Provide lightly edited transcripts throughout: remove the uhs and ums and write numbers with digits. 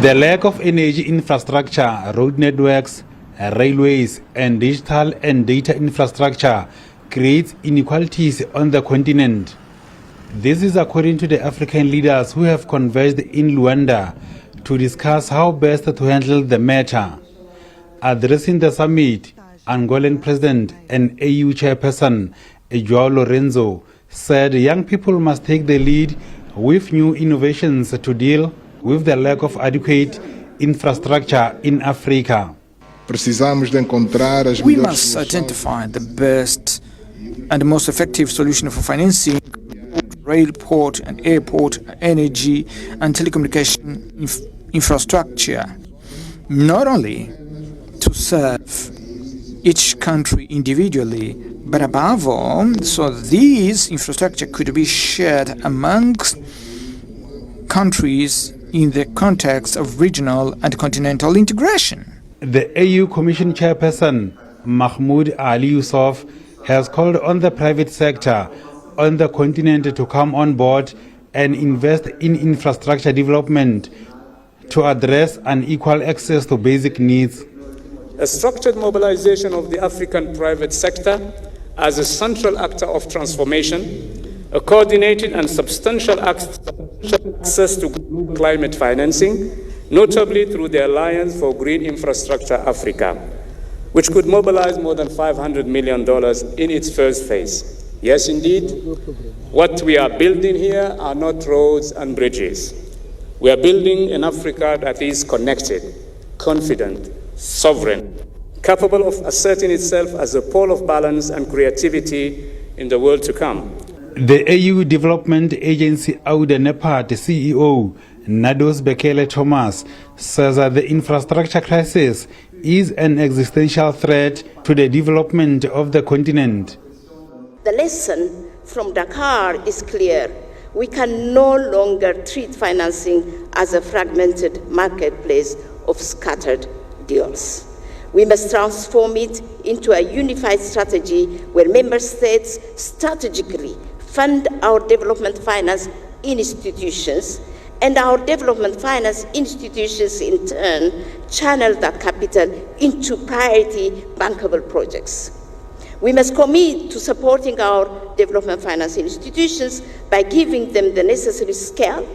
The lack of energy infrastructure, road networks, railways, and digital and data infrastructure creates inequalities on the continent. This is according to the African leaders who have converged in Luanda to discuss how best to handle the matter. Addressing the summit, Angolan President and AU Chairperson João Lorenzo said young people must take the lead with new innovations to deal with the lack of adequate infrastructure in Africa. We must identify the best and most effective solution for financing rail, port and airport, energy and telecommunication infrastructure, not only to serve each country individually, but above all, so these infrastructure could be shared amongst countries in the context of regional and continental integration. The AU Commission Chairperson Mahmoud Ali Yusuf has called on the private sector on the continent to come on board and invest in infrastructure development to address unequal access to basic needs. A structured mobilization of the African private sector as a central actor of transformation, a coordinated and substantial access to climate financing, notably through the Alliance for Green Infrastructure Africa, which could mobilize more than $500 million in its first phase. Yes, indeed, what we are building here are not roads and bridges. We are building an Africa that is connected, confident, sovereign, capable of asserting itself as a pole of balance and creativity in the world to come. The AU Development Agency Auda NEPAD CEO Nados Bekele Thomas says that the infrastructure crisis is an existential threat to the development of the continent. The lesson from Dakar is clear. We can no longer treat financing as a fragmented marketplace of scattered deals. We must transform it into a unified strategy where member states strategically fund our development finance institutions, and our development finance institutions in turn channel that capital into priority bankable projects. We must commit to supporting our development finance institutions by giving them the necessary scale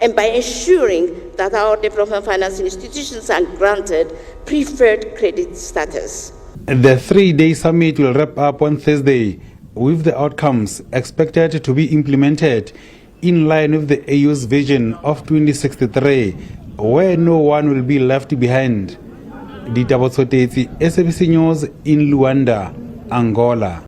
and by ensuring that our development finance institutions are granted preferred credit status. The three-day summit will wrap up on Thursday, with the outcomes expected to be implemented in line with the AU's vision of 2063, where no one will be left behind. Ditabo Tsotetsi, SABC News in Luanda, Angola.